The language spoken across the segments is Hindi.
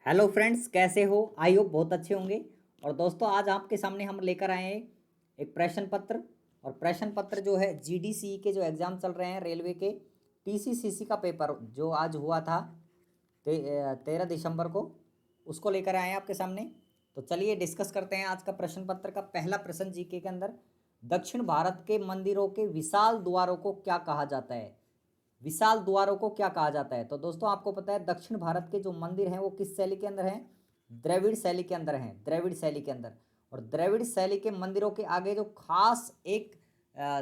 हेलो फ्रेंड्स, कैसे हो? आई होप बहुत अच्छे होंगे। और दोस्तों, आज आपके सामने हम लेकर आए हैं एक प्रश्न पत्र। और प्रश्न पत्र जो है जीडीसी के जो एग्ज़ाम चल रहे हैं रेलवे के, टीसीसीसी का पेपर जो आज हुआ था 13 दिसंबर को, उसको लेकर आए हैं आपके सामने। तो चलिए डिस्कस करते हैं आज का प्रश्न पत्र का पहला प्रश्न जीके के अंदर। दक्षिण भारत के मंदिरों के विशाल द्वारों को क्या कहा जाता है? विशाल द्वारों को क्या कहा जाता है? तो दोस्तों, आपको पता है दक्षिण भारत के जो मंदिर हैं वो किस शैली के अंदर हैं? द्रविड़ शैली के अंदर हैं, द्रविड़ शैली के अंदर। और द्रविड़ शैली के मंदिरों के आगे जो खास एक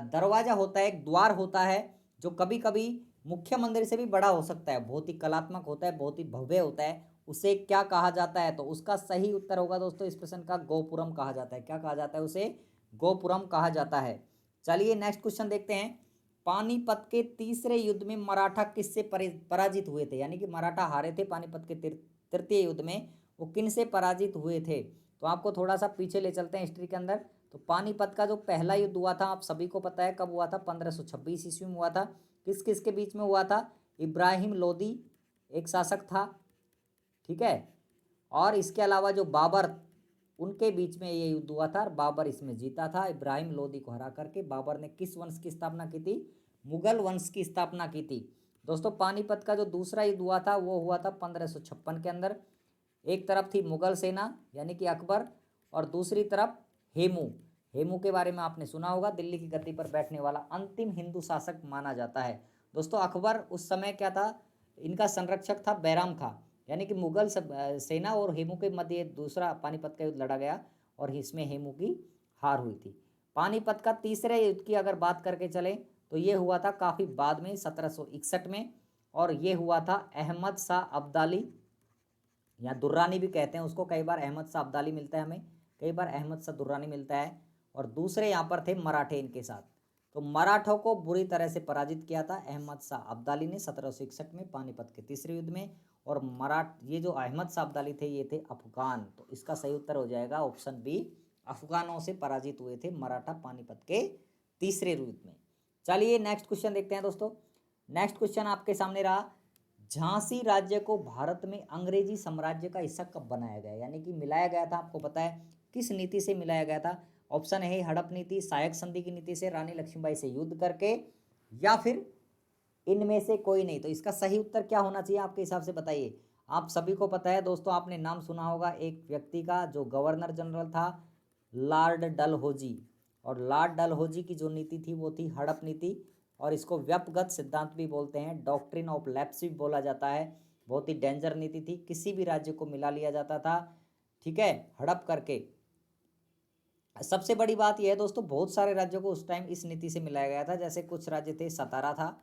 दरवाजा होता है, एक द्वार होता है, जो कभी कभी मुख्य मंदिर से भी बड़ा हो सकता है, बहुत ही कलात्मक होता है, बहुत ही भव्य होता है। उसे क्या कहा जाता है? तो उसका सही उत्तर होगा दोस्तों इस प्रश्न का, गोपुरम कहा जाता है। क्या कहा जाता है उसे? गोपुरम कहा जाता है। चलिए नेक्स्ट क्वेश्चन देखते हैं। पानीपत के तीसरे युद्ध में मराठा किससे पराजित हुए थे? यानी कि मराठा हारे थे पानीपत के तृतीय युद्ध में, वो किन से पराजित हुए थे? तो आपको थोड़ा सा पीछे ले चलते हैं हिस्ट्री के अंदर। तो पानीपत का जो पहला युद्ध हुआ था, आप सभी को पता है कब हुआ था? 1526 ईस्वी में हुआ था। किस किस के बीच में हुआ था? इब्राहिम लोदी एक शासक था, ठीक है, और इसके अलावा जो बाबर, उनके बीच में ये युद्ध हुआ था और बाबर इसमें जीता था। इब्राहिम लोदी को हरा करके बाबर ने किस वंश की स्थापना की थी? मुगल वंश की स्थापना की थी। दोस्तों, पानीपत का जो दूसरा युद्ध हुआ था वो हुआ था 1556 के अंदर। एक तरफ थी मुगल सेना यानी कि अकबर, और दूसरी तरफ हेमू। हेमू के बारे में आपने सुना होगा, दिल्ली की गद्दी पर बैठने वाला अंतिम हिंदू शासक माना जाता है। दोस्तों, अकबर उस समय क्या था? इनका संरक्षक था बैराम खां। यानी कि मुगल सेना और हेमू के मध्य दूसरा पानीपत का युद्ध लड़ा गया और इसमें हेमू की हार हुई थी। पानीपत का तीसरे युद्ध की अगर बात करके चलें तो ये हुआ था काफ़ी बाद में 1761 में, और ये हुआ था अहमद शाह अब्दाली, या दुर्रानी भी कहते हैं उसको। कई बार अहमद शाह अब्दाली मिलता है हमें, कई बार अहमद शाह दुर्रानी मिलता है। और दूसरे यहाँ पर थे मराठे इनके साथ। तो मराठों को बुरी तरह से पराजित किया था अहमद शाह अब्दाली ने 1761 में पानीपत के तीसरे युद्ध में। और ये जो अहमद शाह अब्दाली थे ये थे अफगान। तो इसका सही उत्तर हो जाएगा ऑप्शन बी, अफगानों से पराजित हुए थे मराठा पानीपत के तीसरे युद्ध में। चलिए नेक्स्ट क्वेश्चन देखते हैं दोस्तों। नेक्स्ट क्वेश्चन आपके सामने रहा, झांसी राज्य को भारत में अंग्रेजी साम्राज्य का हिस्सा कब बनाया गया? यानी कि मिलाया गया था, आपको पता है किस नीति से मिलाया गया था? ऑप्शन है हड़प नीति, सहायक संधि की नीति से, रानी लक्ष्मीबाई से युद्ध करके, या फिर इनमें से कोई नहीं। तो इसका सही उत्तर क्या होना चाहिए आपके हिसाब से, बताइए। आप सभी को पता है दोस्तों, आपने नाम सुना होगा एक व्यक्ति का जो गवर्नर जनरल था, लॉर्ड डलहौजी। और लॉर्ड डलहौजी की जो नीति थी वो थी हड़प नीति, और इसको व्यपगत सिद्धांत भी बोलते हैं, डॉक्ट्रिन ऑफ लैप्स भी बोला जाता है। बहुत ही डेंजर नीति थी, किसी भी राज्य को मिला लिया जाता था, ठीक है, हड़प करके। सबसे बड़ी बात यह है दोस्तों, बहुत सारे राज्यों को उस टाइम इस नीति से मिलाया गया था। जैसे कुछ राज्य थे, सतारा था,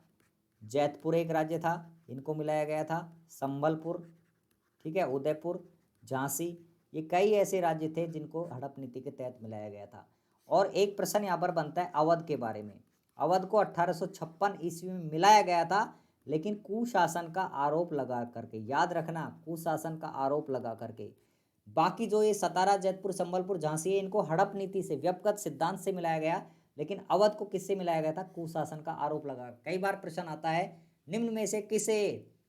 जैतपुर एक राज्य था, इनको मिलाया गया था, संबलपुर, ठीक है, उदयपुर, झांसी, ये कई ऐसे राज्य थे जिनको हड़प नीति के तहत मिलाया गया था। और एक प्रश्न यहाँ पर बनता है अवध के बारे में। अवध को 1856 ईस्वी में मिलाया गया था, लेकिन कुशासन का आरोप लगा करके, याद रखना, कुशासन का आरोप लगा करके। बाकी जो ये सतारा, जैतपुर, संबलपुर, झांसी है, इनको हड़प नीति से, व्यपगत सिद्धांत से मिलाया गया, लेकिन अवध को किससे मिलाया गया था? कुशासन का आरोप लगा। कई बार प्रश्न आता है निम्न में से किसे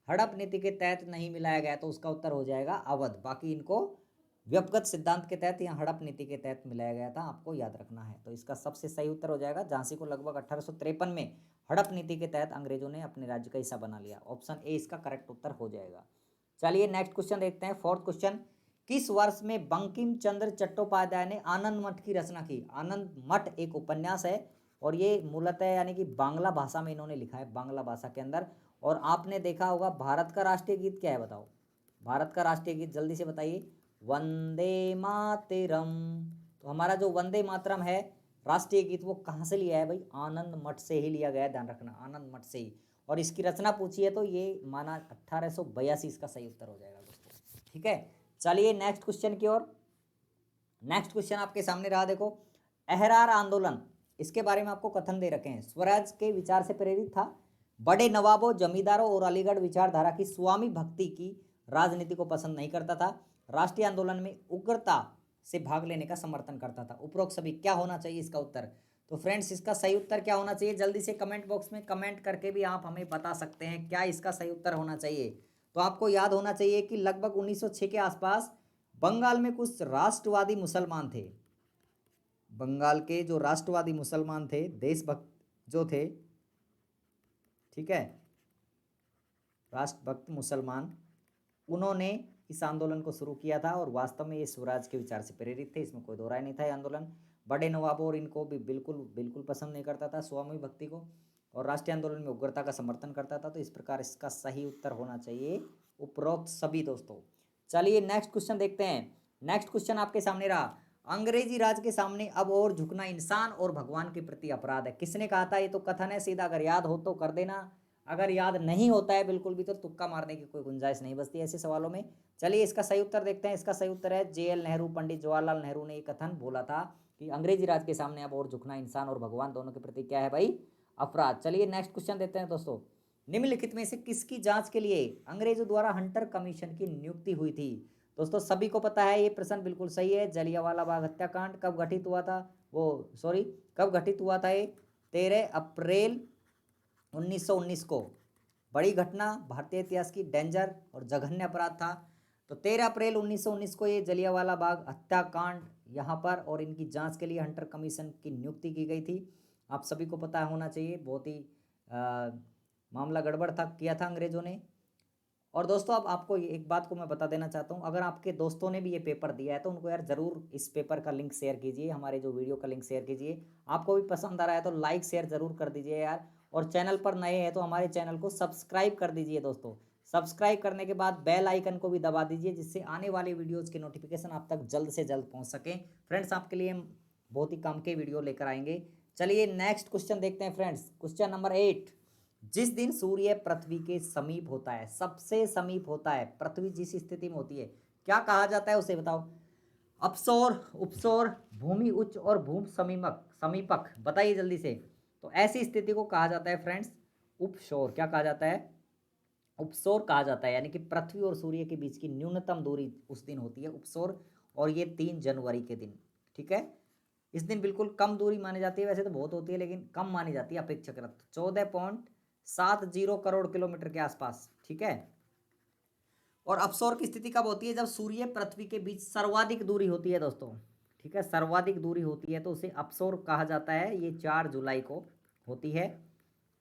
हड़प नीति के तहत नहीं मिलाया गया? तो उसका उत्तर हो जाएगा अवध। बाकी इनको व्यपगत सिद्धांत के तहत या हड़प नीति के तहत मिलाया गया था, आपको याद रखना है। तो इसका सबसे सही उत्तर हो जाएगा झांसी को लगभग 1853 में हड़प नीति के तहत अंग्रेजों ने अपने राज्य का हिस्सा बना लिया। ऑप्शन ए इसका करेक्ट उत्तर हो जाएगा। चलिए नेक्स्ट क्वेश्चन देखते हैं, फोर्थ क्वेश्चन। किस वर्ष में बंकिम चंद्र चट्टोपाध्याय ने आनंद मठ की रचना की? आनंद मठ एक उपन्यास है, और ये मूलतः यानी कि बांग्ला भाषा में इन्होंने लिखा है, बांग्ला भाषा के अंदर। और आपने देखा होगा भारत का राष्ट्रीय गीत क्या है, बताओ? भारत का राष्ट्रीय गीत जल्दी से बताइए। वंदे मातरम। तो हमारा जो वंदे मातरम है राष्ट्रीय गीत, वो कहाँ से लिया है भाई? आनंद मठ से ही लिया गया है, ध्यान रखना, आनंद मठ से ही। और इसकी रचना पूछी है तो ये माना 1882 इसका सही उत्तर हो जाएगा दोस्तों, ठीक है। चलिए नेक्स्ट क्वेश्चन की ओर। नेक्स्ट क्वेश्चन आपके सामने रहा, देखो, अहरार आंदोलन, इसके बारे में आपको कथन दे रखे हैं। स्वराज के विचार से प्रेरित था, बड़े नवाबों, जमींदारों और अलीगढ़ विचारधारा की स्वामी भक्ति की राजनीति को पसंद नहीं करता था, राष्ट्रीय आंदोलन में उग्रता से भाग लेने का समर्थन करता था। उपरोक्त सभी क्या होना चाहिए इसका उत्तर? तो फ्रेंड्स, इसका सही उत्तर क्या होना चाहिए? जल्दी से कमेंट बॉक्स में कमेंट करके भी आप हमें बता सकते हैं क्या इसका सही उत्तर होना चाहिए। तो आपको याद होना चाहिए कि लगभग 1906 के आसपास बंगाल में कुछ राष्ट्रवादी मुसलमान थे। बंगाल के जो राष्ट्रवादी मुसलमान थे, देशभक्त जो थे, ठीक है, राष्ट्रभक्त मुसलमान, उन्होंने इस आंदोलन को शुरू किया था और वास्तव में ये स्वराज के विचार से प्रेरित थे, इसमें कोई दो राय नहीं था। ये आंदोलन बड़े नवाबों और इनको भी बिल्कुल बिल्कुल पसंद नहीं करता था, स्वामी भक्ति को, और राष्ट्रीय आंदोलन में उग्रता का समर्थन करता था। तो इस प्रकार इसका सही उत्तर होना चाहिए उपरोक्त सभी दोस्तों। चलिए नेक्स्ट क्वेश्चन देखते हैं। नेक्स्ट क्वेश्चन आपके सामने रहा, अंग्रेजी राज के सामने अब और झुकना इंसान और भगवान के प्रति अपराध है। किसने कहा था? ये तो कथन है सीधा, अगर याद हो तो कर देना, अगर याद नहीं होता है बिल्कुल भी तो तुक्का मारने की कोई गुंजाइश नहीं बचती ऐसे सवालों में। चलिए इसका सही उत्तर देखते हैं। इसका सही उत्तर है JL नेहरू, पंडित जवाहरलाल नेहरू ने ये कथन बोला था कि अंग्रेजी राज के सामने अब और झुकना इंसान और भगवान दोनों के प्रति क्या है भाई? अपराध। चलिए नेक्स्ट क्वेश्चन देते हैं दोस्तों। निम्नलिखित में से किसकी जांच के लिए अंग्रेजों द्वारा हंटर कमीशन की नियुक्ति हुई थी? दोस्तों सभी को पता है ये प्रश्न बिल्कुल सही है। जलियांवाला बाग हत्याकांड कब घटित हुआ था? कब घटित हुआ था ये? 13 अप्रैल 1919 को। बड़ी घटना, भारतीय इतिहास की डेंजर और जघन्य अपराध था। तो 13 अप्रैल 1919 को ये जलियांवाला बाग हत्याकांड यहाँ पर, और इनकी जांच के लिए हंटर कमीशन की नियुक्ति की गई थी। आप सभी को पता होना चाहिए, बहुत ही मामला गड़बड़ था, किया था अंग्रेजों ने। और दोस्तों अब आपको एक बात को मैं बता देना चाहता हूँ, अगर आपके दोस्तों ने भी ये पेपर दिया है तो उनको यार ज़रूर इस पेपर का लिंक शेयर कीजिए, हमारे जो वीडियो का लिंक शेयर कीजिए। आपको भी पसंद आ रहा है तो लाइक शेयर ज़रूर कर दीजिए यार। और चैनल पर नए हैं तो हमारे चैनल को सब्सक्राइब कर दीजिए दोस्तों। सब्सक्राइब करने के बाद बेल आइकन को भी दबा दीजिए, जिससे आने वाली वीडियोज़ के नोटिफिकेशन आप तक जल्द से जल्द पहुँच सकें। फ्रेंड्स आपके लिए हम बहुत ही काम के वीडियो लेकर आएंगे। चलिए नेक्स्ट क्वेश्चन देखते हैं फ्रेंड्स। क्वेश्चन नंबर 8, जिस दिन सूर्य पृथ्वी के समीप होता है, सबसे समीप होता है, पृथ्वी जिस स्थिति में होती है, क्या कहा जाता है उसे बताओ? अपसौर, उपसौर, भूमि उच्च और भूमि समीपक, बताइए जल्दी से। तो ऐसी स्थिति को कहा जाता है फ्रेंड्स उपसौर। क्या कहा जाता है? उपसौर कहा जाता है। यानी कि पृथ्वी और सूर्य के बीच की न्यूनतम दूरी उस दिन होती है उपसौर, और ये 3 जनवरी के दिन, ठीक है। इस दिन बिल्कुल कम दूरी मानी जाती है, वैसे तो बहुत होती है लेकिन कम मानी जाती है अपेक्षाकृत। 14.70 करोड़ किलोमीटर के आसपास, ठीक है। और अपसौर की स्थिति कब होती है? जब सूर्य पृथ्वी के बीच सर्वाधिक दूरी होती है दोस्तों, ठीक है, सर्वाधिक दूरी होती है तो उसे अपसौर कहा जाता है। ये 4 जुलाई को होती है,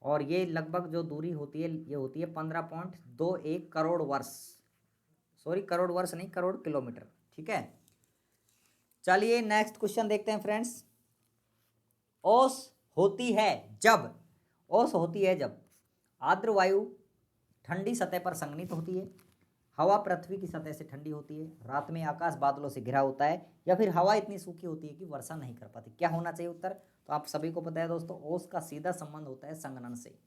और ये लगभग जो दूरी होती है ये होती है 15.21 करोड़ वर्ष, करोड़ वर्ष नहीं, करोड़ किलोमीटर, ठीक है। चलिए नेक्स्ट क्वेश्चन देखते हैं फ्रेंड्स। ओस होती है जब, ओस होती है जब आर्द्र वायु ठंडी सतह पर संघनित होती है, हवा पृथ्वी की सतह से ठंडी होती है, रात में आकाश बादलों से घिरा होता है, या फिर हवा इतनी सूखी होती है कि वर्षा नहीं कर पाती। क्या होना चाहिए उत्तर? तो आप सभी को पता है दोस्तों, ओस का सीधा संबंध होता है संघनन से।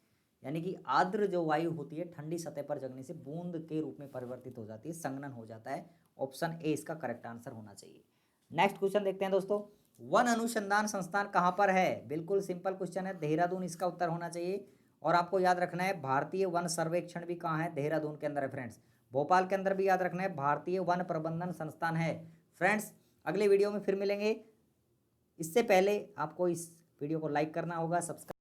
यानी कि आर्द्र जो वायु होती है ठंडी सतह पर जगने से बूंद के रूप में परिवर्तित हो जाती है, संघनन हो जाता है। ऑप्शन ए इसका करेक्ट आंसर होना चाहिए। नेक्स्ट क्वेश्चन देखते हैं दोस्तों। वन अनुसंधान संस्थान कहाँ पर है? बिल्कुल सिंपल क्वेश्चन है, देहरादून इसका उत्तर होना चाहिए। और आपको याद रखना है भारतीय वन सर्वेक्षण भी कहाँ है? देहरादून के अंदर है फ्रेंड्स। भोपाल के अंदर भी याद रखना है भारतीय वन प्रबंधन संस्थान है। फ्रेंड्स अगले वीडियो में फिर मिलेंगे। इससे पहले आपको इस वीडियो को लाइक करना होगा, सब्सक्राइब